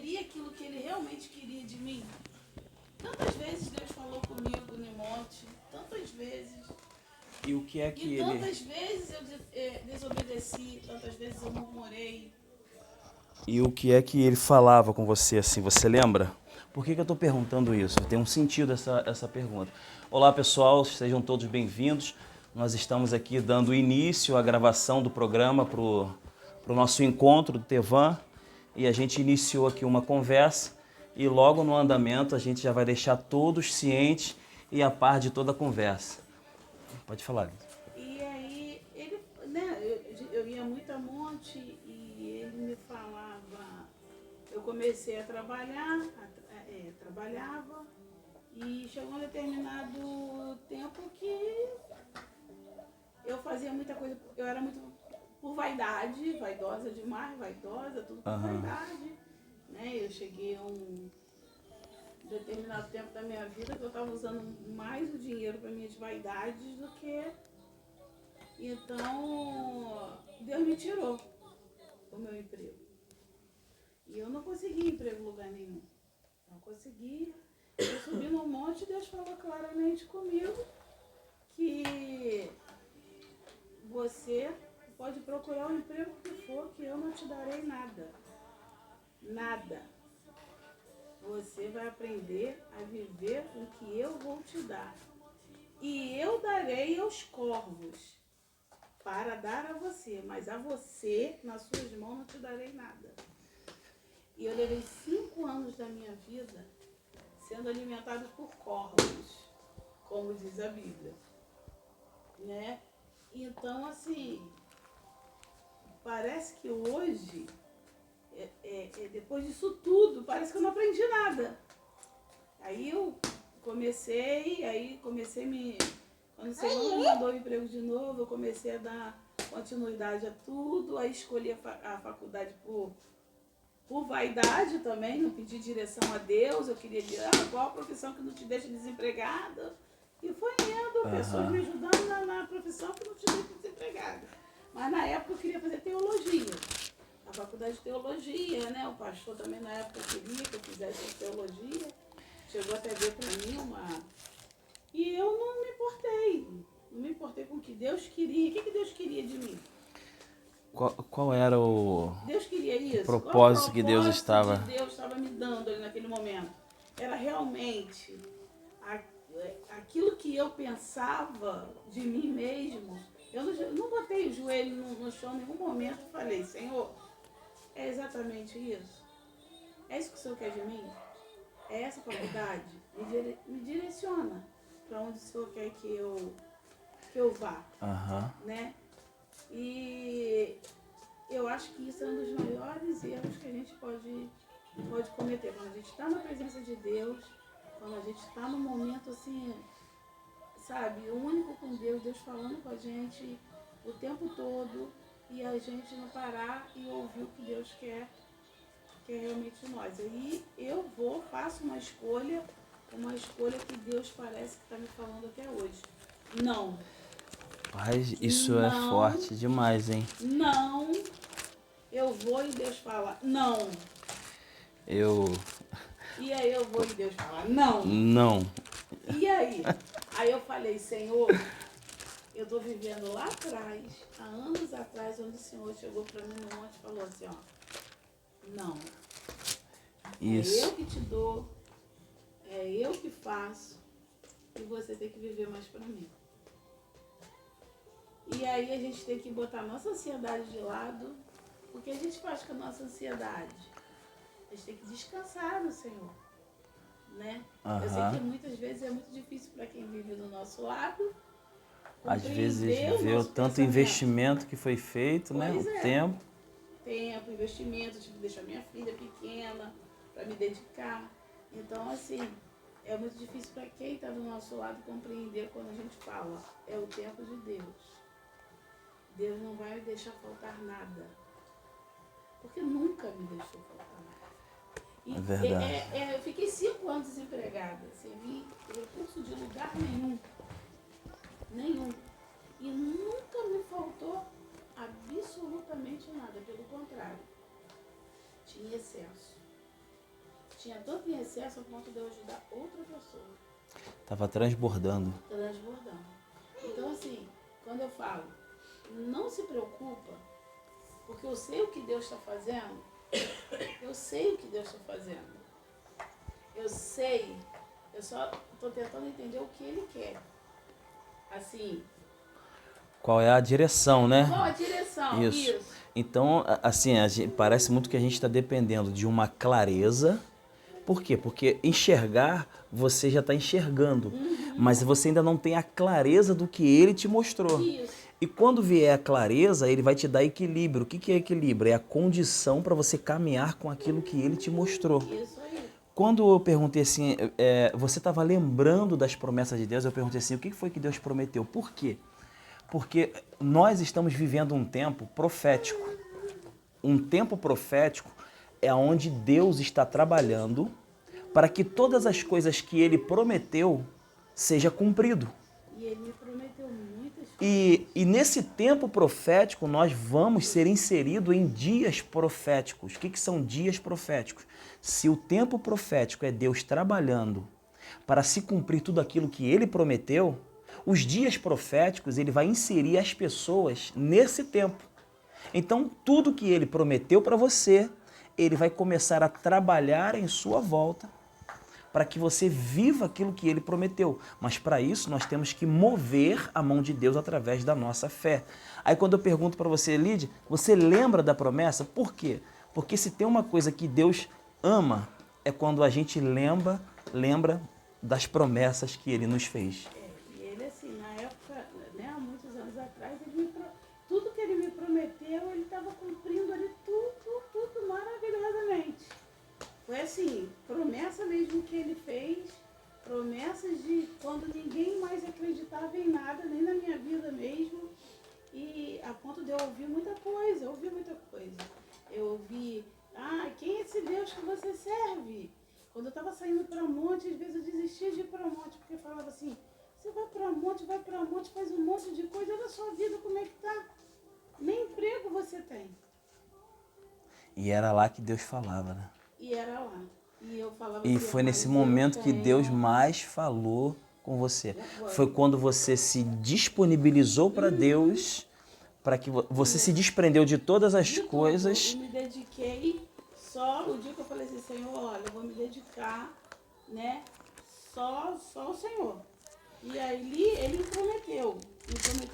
seria aquilo que ele realmente queria de mim? Tantas vezes Deus falou comigo no monte, tantas vezes. E o que é que E ele... tantas vezes eu desobedeci, tantas vezes eu murmurei. E o que é que ele falava com você, assim, você lembra? Por que eu estou perguntando isso? Tem um sentido essa pergunta. Olá, pessoal, sejam todos bem-vindos. Nós estamos aqui dando início à gravação do programa para o nosso encontro do Tevan. E a gente iniciou aqui uma conversa e logo no andamento a gente já vai deixar todos cientes e a par de toda a conversa. Pode falar, Lisa. E aí, ele, né, eu ia muito a monte e ele me falava, eu comecei a trabalhar, trabalhava, e chegou um determinado tempo que eu fazia muita coisa, eu era muito por vaidade, vaidosa demais, vaidosa, tudo por vaidade. Né? Eu cheguei a um determinado tempo da minha vida que eu estava usando mais o dinheiro para minhas vaidades do que... Então, Deus me tirou o meu emprego. E eu não consegui emprego em lugar nenhum. Não consegui. Eu subi no monte e Deus falou claramente comigo que você pode procurar o emprego que for, que eu não te darei nada. Nada. Você vai aprender a viver o que eu vou te dar. E eu darei aos corvos para dar a você, mas a você, nas suas mãos, não te darei nada. E eu levei 5 anos da minha vida sendo alimentado por corvos, como diz a Bíblia. Né? Então, assim, parece que hoje, depois disso tudo, parece que eu não aprendi nada. Aí eu comecei quando o Senhor me mandou o emprego de novo, eu comecei a dar continuidade a tudo, aí escolhi a faculdade por vaidade também, não pedi direção a Deus, eu queria dizer, qual a profissão que não te deixa desempregada? E foi indo, pessoas me ajudando na profissão que não te deixa desempregada. Mas na época eu queria fazer teologia, a faculdade de teologia, né? O pastor também na época queria que eu fizesse teologia, chegou até ver para mim E eu não me importei com o que Deus queria. O que Deus queria de mim? Qual era o... Deus queria isso? O propósito que Deus estava... que Deus estava me dando ali naquele momento? Era realmente aquilo que eu pensava de mim mesmo. Eu não botei o joelho no chão em nenhum momento e falei, Senhor, é exatamente isso? É isso que o Senhor quer de mim? É essa faculdade? Me direciona para onde o Senhor quer que eu vá. Né? E eu acho que isso é um dos maiores erros que a gente pode cometer. Quando a gente está na presença de Deus, quando a gente está num momento assim, sabe, único com Deus, Deus falando com a gente o tempo todo, e a gente não parar e ouvir o que Deus quer realmente de nós. Aí eu faço uma escolha que Deus parece que está me falando até hoje. Não. Mas isso é forte demais, hein? Não. Eu vou e Deus fala, não. E aí eu vou e Deus fala, não. Não. E aí? Aí eu falei, Senhor, eu estou vivendo lá atrás, há anos atrás, onde o Senhor chegou para mim no monte e falou assim, ó, não. Isso. É eu que te dou, é eu que faço, e você tem que viver mais para mim. E aí a gente tem que botar a nossa ansiedade de lado. O que a gente faz com a nossa ansiedade? A gente tem que descansar no Senhor. Né? Eu sei que muitas vezes é muito difícil para quem vive do nosso lado. Às vezes vê o tanto investimento que foi feito, né? O tempo. Tempo, investimento, tive que deixar minha filha pequena para me dedicar. Então, assim, é muito difícil para quem está do nosso lado compreender quando a gente fala, é o tempo de Deus. Deus não vai deixar faltar nada. Porque nunca me deixou faltar nada. E é verdade. eu fiquei 5 anos desempregada, sem vir recurso de lugar nenhum. Nenhum. E nunca me faltou absolutamente nada. Pelo contrário, tinha excesso. tinha tanto em excesso a ponto de eu ajudar outra pessoa. Tava transbordando. Transbordando. Então, assim, quando eu falo, não se preocupa, porque eu sei o que Deus está fazendo, eu sei o que Deus está fazendo. Eu sei, eu só estou tentando entender o que Ele quer. Assim. Qual é a direção, né? Qual a direção? Isso. Então, assim, parece muito que a gente está dependendo de uma clareza. Por quê? Porque enxergar, você já está enxergando. Mas você ainda não tem a clareza do que ele te mostrou. Isso. E quando vier a clareza, ele vai te dar equilíbrio. O que é equilíbrio? É a condição para você caminhar com aquilo que ele te mostrou. Isso aí. Quando eu perguntei assim, você estava lembrando das promessas de Deus, eu perguntei assim, o que foi que Deus prometeu? Por quê? Porque nós estamos vivendo um tempo profético. Um tempo profético é onde Deus está trabalhando para que todas as coisas que Ele prometeu seja cumprido. E Ele me prometeu muitas coisas. E nesse tempo profético nós vamos ser inseridos em dias proféticos. O que são dias proféticos? Se o tempo profético é Deus trabalhando para se cumprir tudo aquilo que Ele prometeu, os dias proféticos Ele vai inserir as pessoas nesse tempo. Então, tudo que Ele prometeu para você, Ele vai começar a trabalhar em sua volta para que você viva aquilo que Ele prometeu. Mas para isso nós temos que mover a mão de Deus através da nossa fé. Aí quando eu pergunto para você, Lídia, você lembra da promessa? Por quê? Porque se tem uma coisa que Deus ama, é quando a gente lembra das promessas que Ele nos fez. E Ele assim, na época, né, há muitos anos atrás, tudo que Ele me prometeu, Ele estava cumprindo ali tudo maravilhosamente. Foi assim, promessa mesmo que Ele fez, promessas de quando ninguém mais acreditava em nada, nem na minha vida mesmo, e a ponto de eu ouvir muita coisa, Eu ouvi, quem é esse Deus que você serve? Quando eu estava saindo para monte, às vezes eu desistia de ir para monte, porque eu falava assim, você vai para monte, faz um monte de coisa, olha a sua vida como é que tá. Nem emprego você tem. E era lá que Deus falava, né? E era lá. E eu falava E assim, foi nesse momento que Deus mais falou com você. Foi quando você se disponibilizou para Deus, para que você se desprendeu de todas as coisas. Eu me dediquei só o dia que eu falei assim, Senhor, olha, eu vou me dedicar, né? Só o Senhor. E aí Ele me prometeu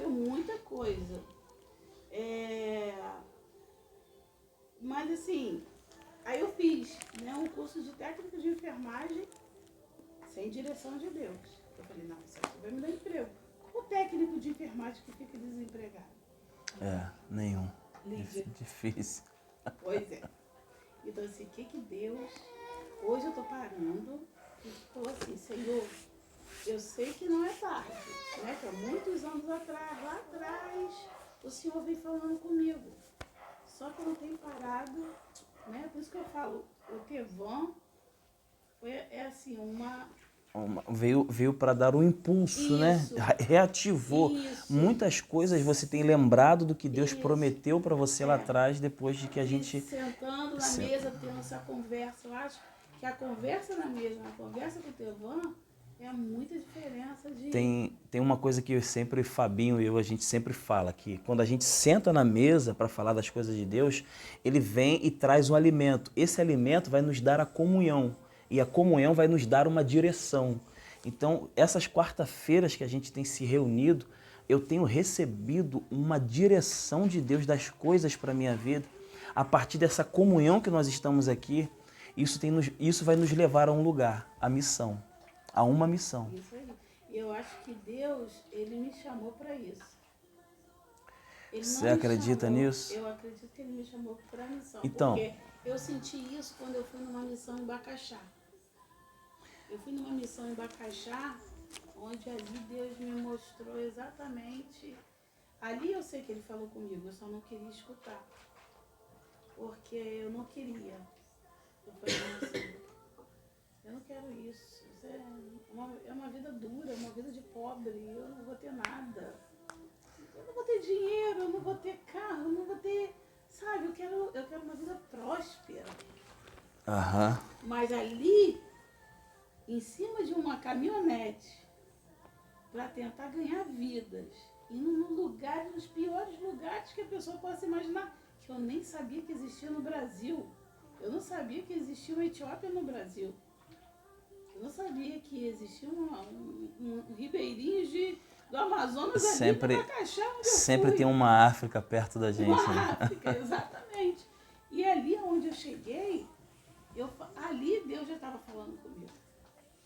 muita coisa. Mas assim, aí eu fiz, né, um curso de técnico de enfermagem sem direção de Deus. Eu falei, não, isso aqui vai me dar emprego. Qual técnico de enfermagem que fica desempregado? Nenhum. Lídia. Difícil. Pois é. Então assim, o que Deus... Hoje eu tô parando e tô assim, Senhor, eu sei que não é tarde, né? Que há muitos anos atrás, lá atrás, o Senhor vem falando comigo. Só que eu não tenho parado, né? Por isso que eu falo, o Tevão é assim, Veio para dar um impulso, Isso. né? Reativou. Isso. Muitas coisas você tem lembrado do que Deus prometeu para você lá atrás, depois de que a gente... Sentando na mesa, tendo essa conversa. Eu acho que a conversa na mesa, a conversa com o Tevão, é muita diferença de... Tem uma coisa que eu sempre, Fabinho e eu, a gente sempre fala, que quando a gente senta na mesa para falar das coisas de Deus, Ele vem e traz um alimento. Esse alimento vai nos dar a comunhão. E a comunhão vai nos dar uma direção. Então, essas quarta-feiras que a gente tem se reunido, eu tenho recebido uma direção de Deus das coisas para a minha vida. A partir dessa comunhão que nós estamos aqui, isso vai nos levar a um lugar, a missão, a uma missão. Isso aí. E eu acho que Deus, Ele me chamou para isso. Você acredita nisso? Eu acredito que Ele me chamou para a missão. Então, porque eu senti isso quando eu fui numa missão em Bacaxá. Eu fui numa missão em Bacaxá, onde ali Deus me mostrou exatamente... Ali eu sei que Ele falou comigo, eu só não queria escutar. Porque eu não queria. Eu falei assim, eu não quero isso. Isso é uma vida dura, uma vida de pobre. Eu não vou ter nada. Eu não vou ter dinheiro, eu não vou ter carro, eu não vou ter... Sabe, eu quero uma vida próspera. Aham. Mas ali, em cima de uma caminhonete, para tentar ganhar vidas, indo num lugar, nos piores lugares que a pessoa possa imaginar, que eu nem sabia que existia no Brasil. Eu não sabia que existia uma Etiópia no Brasil. Eu não sabia que existia um ribeirinho do Amazonas sempre, ali no Macaxá, onde eu sempre fui. tem uma África perto da gente. Uma Né? África, exatamente. E ali onde eu cheguei, ali Deus já estava falando comigo.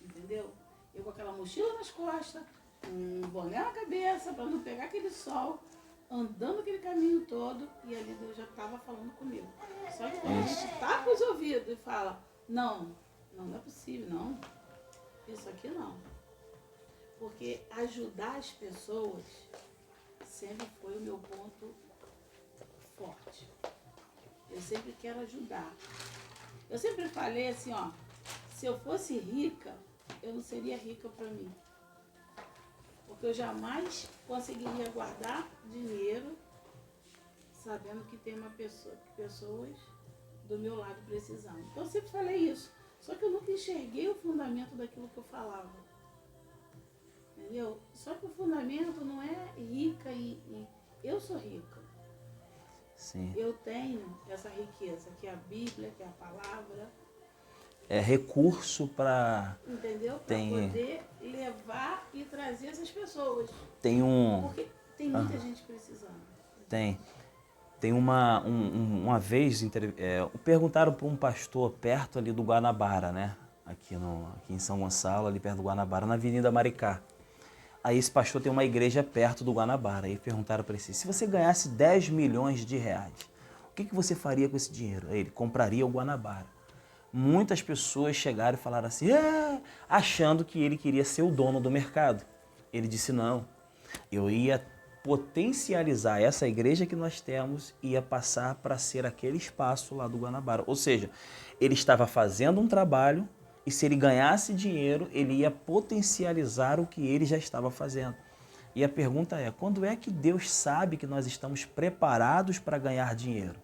Entendeu? Eu com aquela mochila nas costas, um boné na cabeça, para não pegar aquele sol, andando aquele caminho todo, e ali Deus já estava falando comigo. Só que quando a gente tapa os ouvidos e fala, não é possível, não. Isso aqui não. Porque ajudar as pessoas sempre foi o meu ponto forte. Eu sempre quero ajudar. Eu sempre falei assim, ó, se eu fosse rica, eu não seria rica para mim. Porque eu jamais conseguiria guardar dinheiro sabendo que tem pessoas do meu lado precisando. Então eu sempre falei isso. Só que eu nunca enxerguei o fundamento daquilo que eu falava. Entendeu? Só que o fundamento não é rica eu sou rica. Sim. Eu tenho essa riqueza, que é a Bíblia, que é a palavra. É recurso para... Entendeu? Para poder levar e trazer essas pessoas. Porque tem muita gente precisando. Tem uma vez, perguntaram para um pastor perto ali do Guanabara, né? Aqui em São Gonçalo, ali perto do Guanabara, na Avenida Maricá. Aí esse pastor tem uma igreja perto do Guanabara. Aí perguntaram para ele, se você ganhasse 10 milhões de reais, o que você faria com esse dinheiro? Aí ele compraria o Guanabara. Muitas pessoas chegaram e falaram assim, achando que ele queria ser o dono do mercado. Ele disse, não, eu ia potencializar essa igreja que nós temos e ia passar para ser aquele espaço lá do Guanabara. Ou seja, ele estava fazendo um trabalho e se ele ganhasse dinheiro, ele ia potencializar o que ele já estava fazendo. E a pergunta é, quando é que Deus sabe que nós estamos preparados para ganhar dinheiro?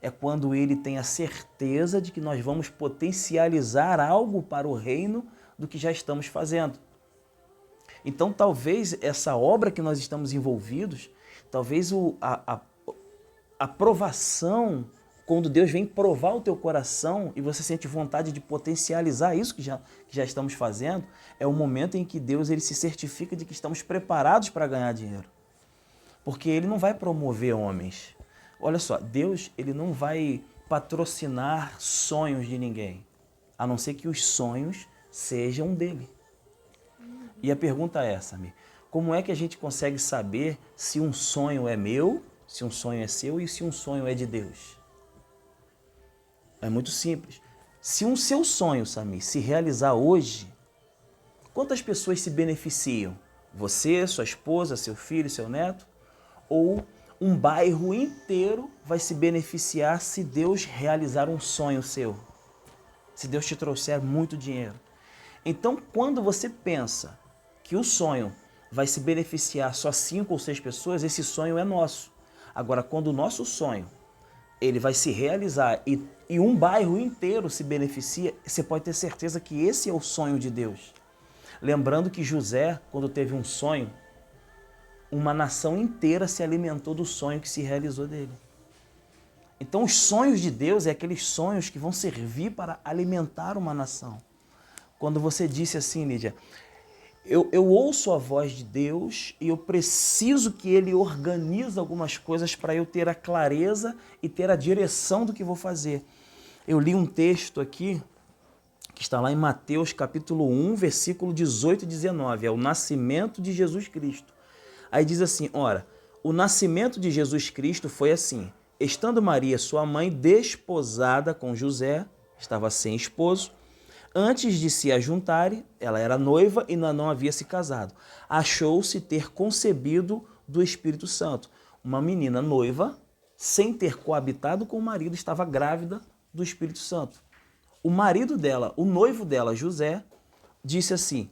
É quando ele tem a certeza de que nós vamos potencializar algo para o reino do que já estamos fazendo. Então, talvez essa obra que nós estamos envolvidos, talvez a provação, quando Deus vem provar o teu coração e você sente vontade de potencializar isso que já estamos fazendo, é o momento em que Deus ele se certifica de que estamos preparados para ganhar dinheiro. Porque ele não vai promover homens. Olha só, Deus ele não vai patrocinar sonhos de ninguém, a não ser que os sonhos sejam dele. E a pergunta é essa, Mir, como é que a gente consegue saber se um sonho é meu, se um sonho é seu e se um sonho é de Deus? É muito simples. Se um seu sonho, Samir, se realizar hoje, quantas pessoas se beneficiam? Você, sua esposa, seu filho, seu neto? Ou um bairro inteiro vai se beneficiar se Deus realizar um sonho seu? Se Deus te trouxer muito dinheiro. Então, quando você pensa que o sonho vai se beneficiar só 5 ou 6 pessoas, esse sonho é nosso. Agora, quando o nosso sonho ele vai se realizar e um bairro inteiro se beneficia, você pode ter certeza que esse é o sonho de Deus. Lembrando que José, quando teve um sonho, uma nação inteira se alimentou do sonho que se realizou dele. Então, os sonhos de Deus é aqueles sonhos que vão servir para alimentar uma nação. Quando você disse assim, Lídia, eu ouço a voz de Deus e eu preciso que Ele organize algumas coisas para eu ter a clareza e ter a direção do que vou fazer. Eu li um texto aqui, que está lá em Mateus capítulo 1, versículo 18 e 19, é o nascimento de Jesus Cristo. Aí diz assim, ora, o nascimento de Jesus Cristo foi assim, estando Maria, sua mãe, desposada com José, estava sem esposo, antes de se ajuntarem, ela era noiva e não havia se casado. Achou-se ter concebido do Espírito Santo. Uma menina noiva, sem ter coabitado com o marido, estava grávida do Espírito Santo. O marido dela, o noivo dela, José, disse assim,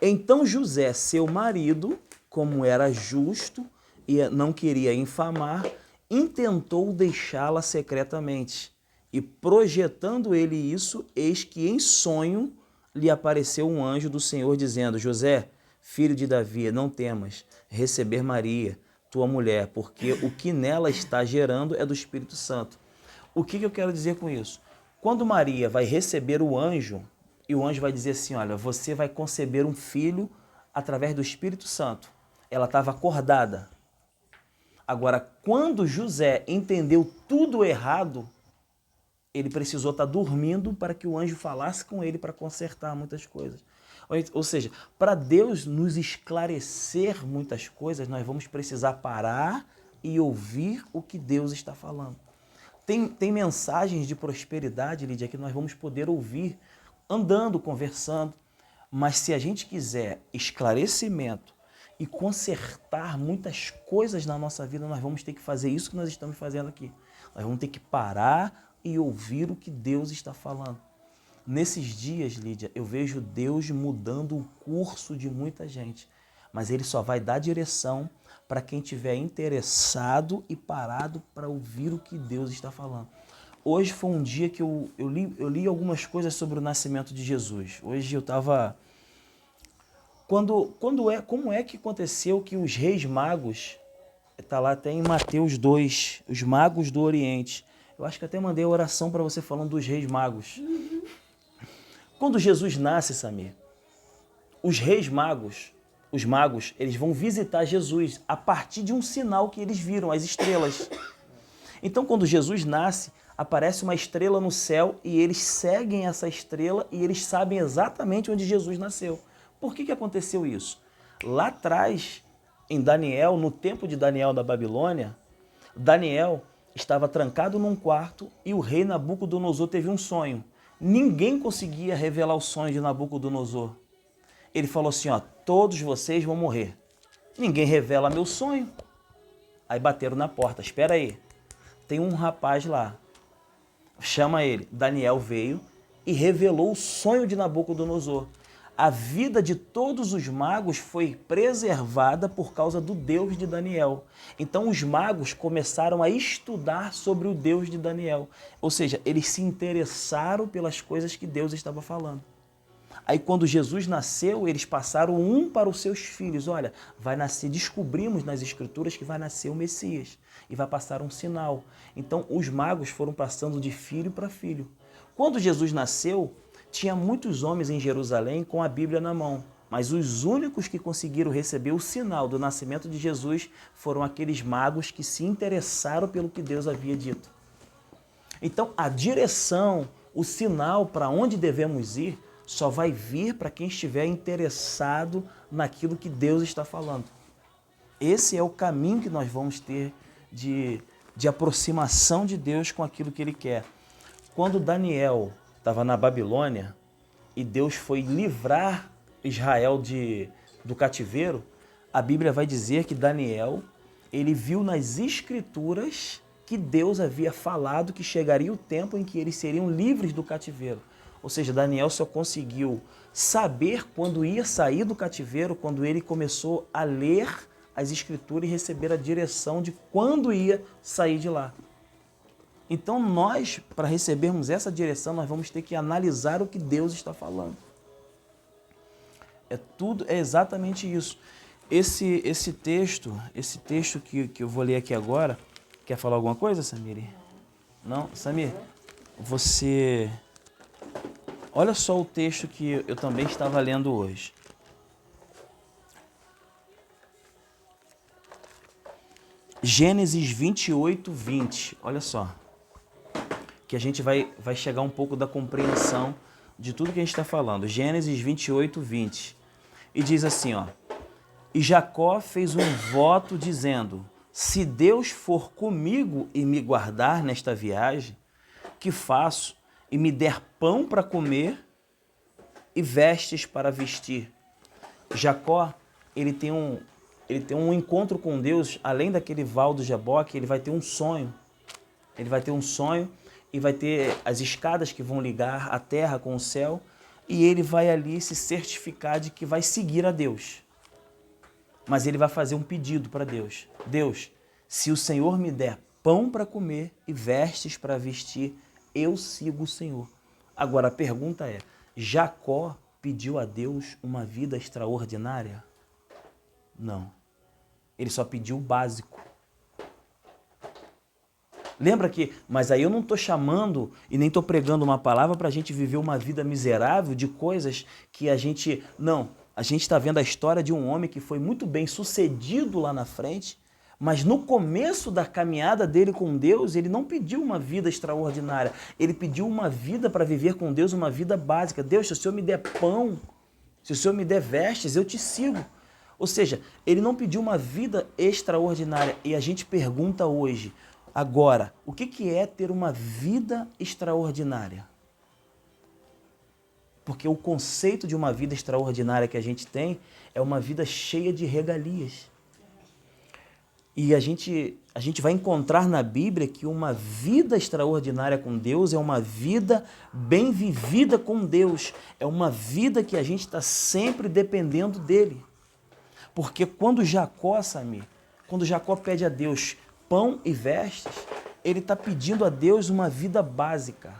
então José, seu marido, como era justo e não queria infamar, intentou deixá-la secretamente. E projetando ele isso, eis que em sonho lhe apareceu um anjo do Senhor dizendo: José, filho de Davi, não temas receber Maria, tua mulher, porque o que nela está gerando é do Espírito Santo. O que eu quero dizer com isso? Quando Maria vai receber o anjo, e o anjo vai dizer assim, olha, você vai conceber um filho através do Espírito Santo. Ela estava acordada. Agora, quando José entendeu tudo errado, ele precisou estar dormindo para que o anjo falasse com ele para consertar muitas coisas. Ou seja, para Deus nos esclarecer muitas coisas, nós vamos precisar parar e ouvir o que Deus está falando. Tem mensagens de prosperidade, Lídia, que nós vamos poder ouvir andando, conversando, mas se a gente quiser esclarecimento e consertar muitas coisas na nossa vida, nós vamos ter que fazer isso que nós estamos fazendo aqui. Nós vamos ter que parar e ouvir o que Deus está falando. Nesses dias, Lídia, eu vejo Deus mudando o curso de muita gente, mas Ele só vai dar direção para quem estiver interessado e parado para ouvir o que Deus está falando. Hoje foi um dia que eu li algumas coisas sobre o nascimento de Jesus. Hoje eu estava... Como é que aconteceu que os reis magos, está lá até em Mateus 2, os magos do Oriente. Eu acho que até mandei a oração para você falando dos reis magos. Quando Jesus nasce, Samir, os reis magos, os magos, eles vão visitar Jesus a partir de um sinal que eles viram, as estrelas. Então, quando Jesus nasce, aparece uma estrela no céu e eles seguem essa estrela e eles sabem exatamente onde Jesus nasceu. Por que aconteceu isso? Lá atrás, em Daniel, no tempo de Daniel da Babilônia, Daniel estava trancado num quarto e o rei Nabucodonosor teve um sonho. Ninguém conseguia revelar o sonho de Nabucodonosor. Ele falou assim, ó, todos vocês vão morrer. Ninguém revela meu sonho. Aí bateram na porta, espera aí. Tem um rapaz lá, chama ele. Daniel veio e revelou o sonho de Nabucodonosor. A vida de todos os magos foi preservada por causa do Deus de Daniel. Então os magos começaram a estudar sobre o Deus de Daniel. Ou seja, eles se interessaram pelas coisas que Deus estava falando. Aí quando Jesus nasceu, eles passaram um para os seus filhos. Olha, vai nascer, descobrimos nas escrituras que vai nascer o Messias e vai passar um sinal. Então os magos foram passando de filho para filho. Quando Jesus nasceu, tinha muitos homens em Jerusalém com a Bíblia na mão, mas os únicos que conseguiram receber o sinal do nascimento de Jesus foram aqueles magos que se interessaram pelo que Deus havia dito. Então a direção, o sinal para onde devemos ir, só vai vir para quem estiver interessado naquilo que Deus está falando. Esse é o caminho que nós vamos ter de aproximação de Deus com aquilo que Ele quer. Quando Daniel estava na Babilônia e Deus foi livrar Israel do cativeiro, a Bíblia vai dizer que Daniel, ele viu nas escrituras que Deus havia falado que chegaria o tempo em que eles seriam livres do cativeiro. Ou seja, Daniel só conseguiu saber quando ia sair do cativeiro, quando ele começou a ler as escrituras e receber a direção de quando ia sair de lá. Então nós, para recebermos essa direção, nós vamos ter que analisar o que Deus está falando. É exatamente isso. Esse texto que eu vou ler aqui agora, quer falar alguma coisa, Samir? Não? Samir, você... Olha só o texto que eu também estava lendo hoje. Gênesis 28, 20. Olha só. Que a gente vai chegar um pouco da compreensão de tudo que a gente está falando. Gênesis 28, 20. E diz assim, ó. E Jacó fez um voto dizendo, se Deus for comigo e me guardar nesta viagem, que faço, e me der pão para comer e vestes para vestir. Jacó, ele tem um encontro com Deus, além daquele val do Jaboque, ele vai ter um sonho. Ele vai ter um sonho e vai ter as escadas que vão ligar a terra com o céu, e ele vai ali se certificar de que vai seguir a Deus. Mas ele vai fazer um pedido para Deus. Deus, se o Senhor me der pão para comer e vestes para vestir, eu sigo o Senhor. Agora a pergunta é, Jacó pediu a Deus uma vida extraordinária? Não. Ele só pediu o básico. Lembra que, mas aí eu não estou chamando e nem estou pregando uma palavra para a gente viver uma vida miserável de coisas que a gente... Não, a gente está vendo a história de um homem que foi muito bem sucedido lá na frente, mas no começo da caminhada dele com Deus, ele não pediu uma vida extraordinária. Ele pediu uma vida para viver com Deus, uma vida básica. Deus, se o Senhor me der pão, se o Senhor me der vestes, eu te sigo. Ou seja, ele não pediu uma vida extraordinária. E a gente pergunta hoje... Agora, o que é ter uma vida extraordinária? Porque o conceito de uma vida extraordinária que a gente tem é uma vida cheia de regalias. E a gente vai encontrar na Bíblia que uma vida extraordinária com Deus é uma vida bem vivida com Deus. É uma vida que a gente está sempre dependendo dele. Porque quando Jacó, Samir, quando Jacó pede a Deus pão e vestes, ele está pedindo a Deus uma vida básica.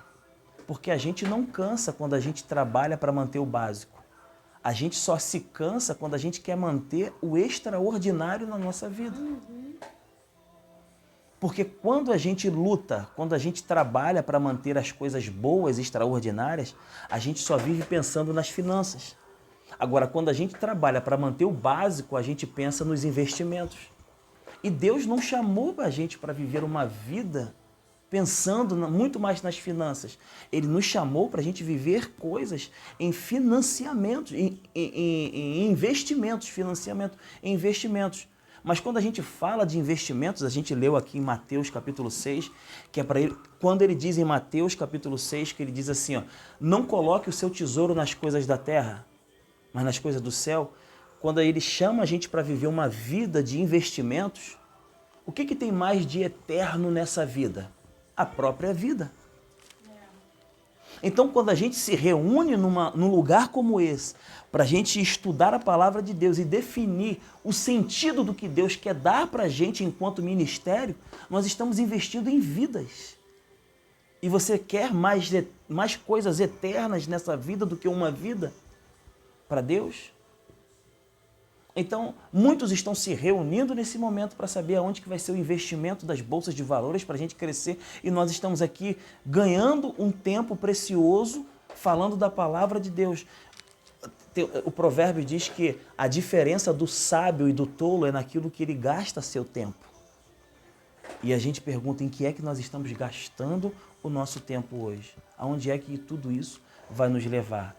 Porque a gente não cansa quando a gente trabalha para manter o básico. A gente só se cansa quando a gente quer manter o extraordinário na nossa vida. Porque quando a gente luta, quando a gente trabalha para manter as coisas boas e extraordinárias, a gente só vive pensando nas finanças. Agora, quando a gente trabalha para manter o básico, a gente pensa nos investimentos. E Deus não chamou a gente para viver uma vida pensando muito mais nas finanças. Ele nos chamou para a gente viver coisas em financiamentos, em investimentos, financiamento, em investimentos. Mas quando a gente fala de investimentos, a gente leu aqui em Mateus capítulo 6, que é para ele, quando ele diz em Mateus capítulo 6, que ele diz assim, ó, não coloque o seu tesouro nas coisas da terra, mas nas coisas do céu. Quando ele chama a gente para viver uma vida de investimentos, o que tem mais de eterno nessa vida? A própria vida. Então, quando a gente se reúne num lugar como esse, para a gente estudar a palavra de Deus e definir o sentido do que Deus quer dar para a gente enquanto ministério, nós estamos investindo em vidas. E você quer mais coisas eternas nessa vida do que uma vida para Deus? Então, muitos estão se reunindo nesse momento para saber aonde que vai ser o investimento das bolsas de valores para a gente crescer. E nós estamos aqui ganhando um tempo precioso falando da palavra de Deus. O provérbio diz que a diferença do sábio e do tolo é naquilo que ele gasta seu tempo. E a gente pergunta em que é que nós estamos gastando o nosso tempo hoje? Aonde é que tudo isso vai nos levar?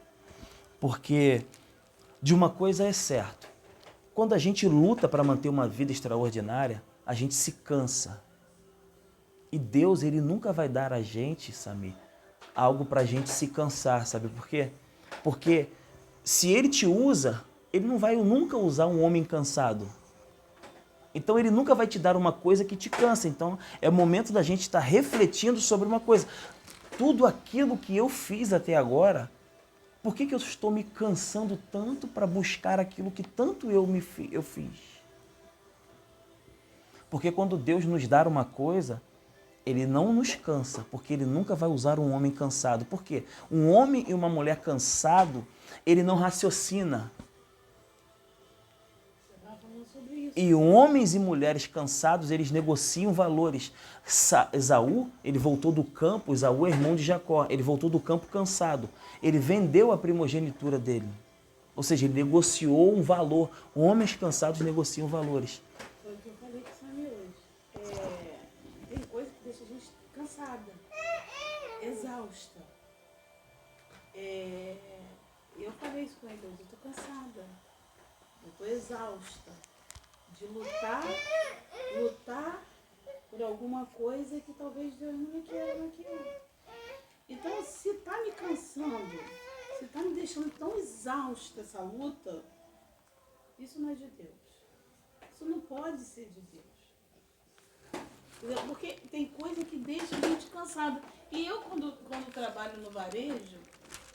Porque de uma coisa é certo. Quando a gente luta para manter uma vida extraordinária, a gente se cansa. E Deus, ele nunca vai dar a gente, Samir, algo para a gente se cansar, sabe por quê? Porque se ele te usa, ele não vai nunca usar um homem cansado. Então ele nunca vai te dar uma coisa que te cansa. Então é o momento da gente estar refletindo sobre uma coisa. Tudo aquilo que eu fiz até agora, por que eu estou me cansando tanto para buscar aquilo que tanto eu fiz? Porque quando Deus nos dá uma coisa, ele não nos cansa, porque ele nunca vai usar um homem cansado. Por quê? Um homem e uma mulher cansado, ele não raciocina. E homens e mulheres cansados, eles negociam valores. Esaú, ele voltou do campo, Esaú é irmão de Jacó, ele voltou do campo cansado. Ele vendeu a primogenitura dele. Ou seja, ele negociou um valor. Homens cansados negociam valores. Foi o que eu falei com o Samir hoje. Tem coisa que deixa a gente cansada, exausta. Eu falei isso com ele hoje, eu estou cansada, eu estou exausta de lutar por alguma coisa que talvez Deus não me queira naquilo. Então, se está me cansando, se está me deixando tão exausta essa luta, isso não é de Deus. Isso não pode ser de Deus. Porque tem coisa que deixa a gente cansada. E eu, quando trabalho no varejo,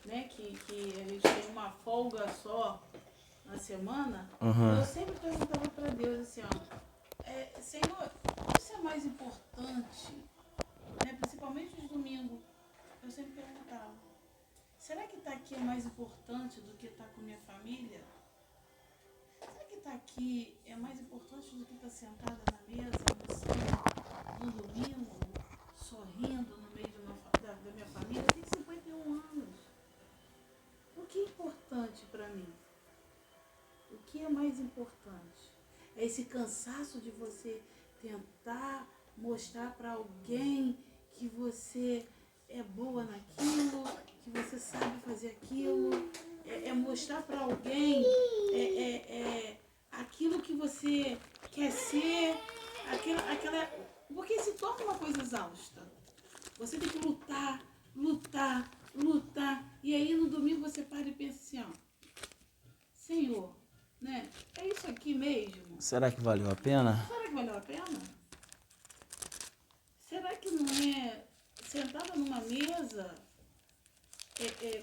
né, que a gente tem uma folga só na semana, eu sempre perguntava para Deus assim, Senhor, isso é mais importante, né, principalmente os domingos, eu sempre perguntava, será que estar aqui é mais importante do que estar com minha família? Será que estar aqui é mais importante do que estar sentada na mesa, almoçando, no domingo, sorrindo no meio da minha família? Eu tenho 51 anos. O que é importante para mim? O que é mais importante? É esse cansaço de você tentar mostrar para alguém que você é boa naquilo, que você sabe fazer aquilo, é mostrar para alguém aquilo que você quer ser, porque se torna uma coisa exausta. Você tem que lutar, lutar, lutar, e aí no domingo você para e pensa assim, ó, Senhor, né? É isso aqui mesmo? Será que valeu a pena? Será que valeu a pena? Será que não é sentada numa mesa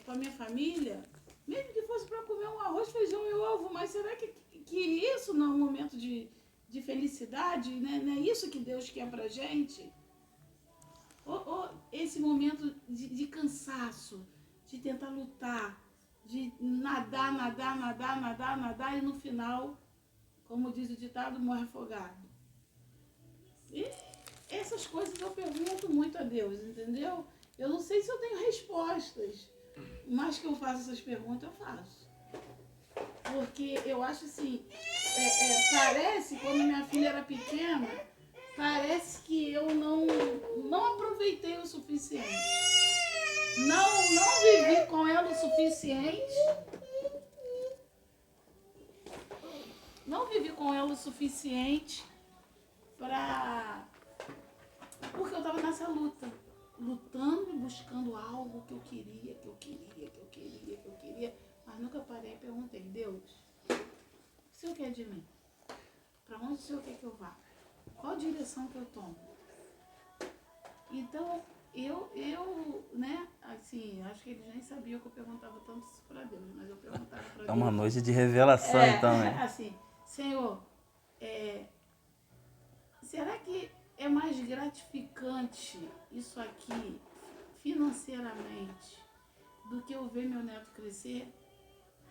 com a minha família, mesmo que fosse para comer um arroz, feijão e ovo, mas será que isso não é um momento de felicidade? Né? Não é isso que Deus quer pra gente? Ou esse momento de cansaço, de tentar lutar, de nadar, nadar, nadar, nadar, nadar e no final, como diz o ditado, morre afogado. E essas coisas eu pergunto muito a Deus, entendeu? Eu não sei se eu tenho respostas, mas que eu faço essas perguntas, eu faço. Porque eu acho assim, parece, quando minha filha era pequena, parece que eu não aproveitei o suficiente. Não vivi com ela o suficiente. Não vivi com ela o suficiente porque eu estava nessa luta. Lutando e buscando algo que eu queria, mas nunca parei e perguntei, Deus, o que o Senhor quer de mim? Para onde o Senhor quer que eu vá? Qual a direção que eu tomo? Então, eu, né, assim, acho que eles nem sabiam que eu perguntava tanto isso para Deus, mas eu perguntava para Deus. É uma noite de revelação, então, né? Assim, Senhor, será que é mais gratificante isso aqui, financeiramente, do que eu ver meu neto crescer?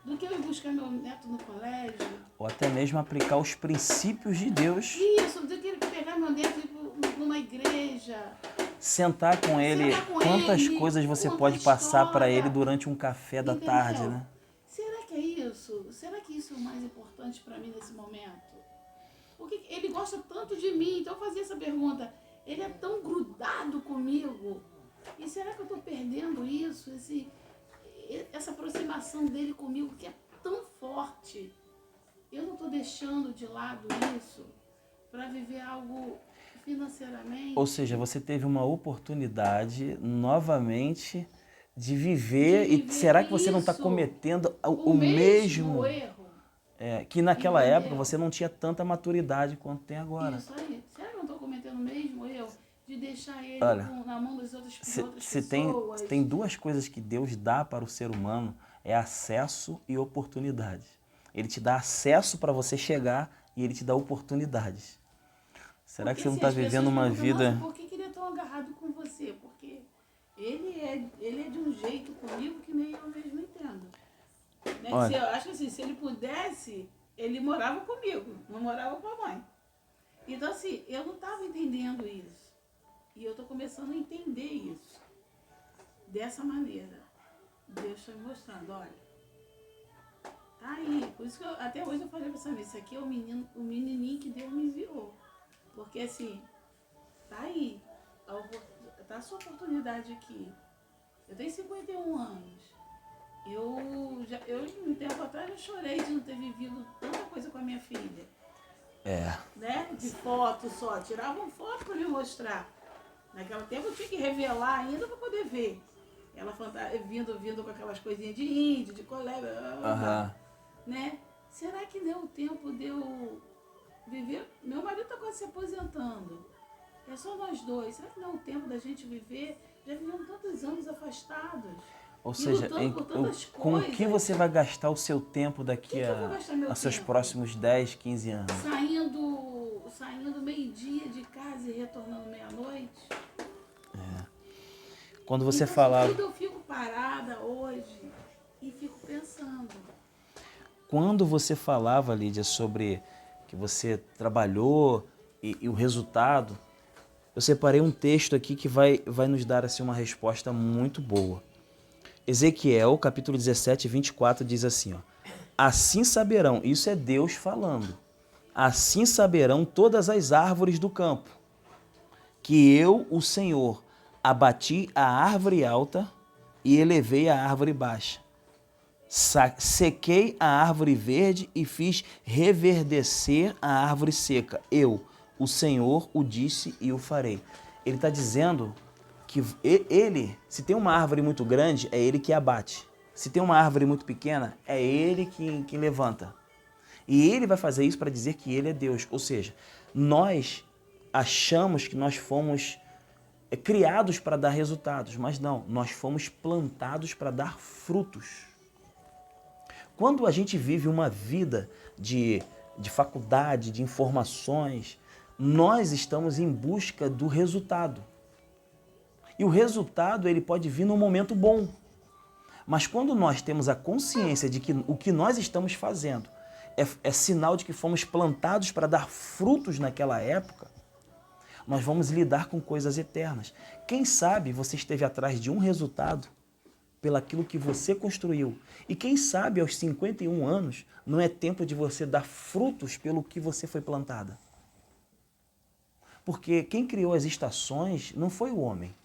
Do que eu ir buscar meu neto no colégio? Ou até mesmo aplicar os princípios de Deus. Isso, do que pegar meu neto e ir numa igreja. Sentar com ele, quantas coisas você pode passar para ele durante um café da tarde, né? Será que é isso? Será que isso é o mais importante para mim nesse momento? Porque ele gosta tanto de mim, então eu fazia essa pergunta. Ele é tão grudado comigo. E será que eu estou perdendo isso? Essa aproximação dele comigo que é tão forte. Eu não estou deixando de lado isso para viver algo financeiramente. Ou seja, você teve uma oportunidade novamente de viver e será que você não está cometendo o mesmo erro? Que naquela época você não tinha tanta maturidade quanto tem agora. Isso aí. Será que eu não estou cometendo o mesmo erro de deixar ele na mão das outras pessoas? Tem duas coisas que Deus dá para o ser humano, é acesso e oportunidade. Ele te dá acesso para você chegar e ele te dá oportunidades. Será que você não está vivendo uma vida... Por que ele é tão agarrado com você? Porque ele é de um jeito comigo que nem eu mesmo entendo. Né? Eu acho assim, se ele pudesse, ele morava comigo, não morava com a mãe. Então assim, eu não estava entendendo isso. E eu estou começando a entender isso. Dessa maneira. Deus está me mostrando, olha. Tá aí. Por isso que até hoje eu falei pra Samir, isso aqui é o menininho que Deus me enviou. Porque assim, tá aí. Tá a sua oportunidade aqui. Eu tenho 51 anos. Eu, um tempo atrás, eu chorei de não ter vivido tanta coisa com a minha filha. Né? De foto só. Tiravam foto para me mostrar. Naquele tempo eu tinha que revelar ainda para poder ver. Ela vindo com aquelas coisinhas de índio, de colega. Né? Será que deu o tempo de eu viver? Meu marido está quase se aposentando. É só nós dois. Será que não é o tempo da gente viver? Já vivemos tantos anos afastados. Ou seja, com o que você vai gastar o seu tempo daqui a seus próximos 10, 15 anos? Saindo meio-dia de casa e retornando meia-noite? Quando você então, falava... eu fico parada hoje e fico pensando. Quando você falava, Lídia, sobre que você trabalhou e o resultado, eu separei um texto aqui que vai nos dar assim, uma resposta muito boa. Ezequiel, capítulo 17, 24, diz assim, ó, assim saberão, isso é Deus falando, assim saberão todas as árvores do campo, que eu, o Senhor, abati a árvore alta e elevei a árvore baixa. Sequei a árvore verde e fiz reverdecer a árvore seca. Eu, o Senhor, o disse e o farei. Ele está dizendo que ele, se tem uma árvore muito grande, é ele que abate. Se tem uma árvore muito pequena, é ele que levanta. E ele vai fazer isso para dizer que ele é Deus. Ou seja, nós achamos que nós fomos criados para dar resultados, mas não, nós fomos plantados para dar frutos. Quando a gente vive uma vida de faculdade, de informações, nós estamos em busca do resultado. E o resultado ele pode vir num momento bom. Mas quando nós temos a consciência de que o que nós estamos fazendo é sinal de que fomos plantados para dar frutos naquela época, nós vamos lidar com coisas eternas. Quem sabe você esteve atrás de um resultado pelaquilo que você construiu. E quem sabe aos 51 anos não é tempo de você dar frutos pelo que você foi plantada. Porque quem criou as estações não foi o homem.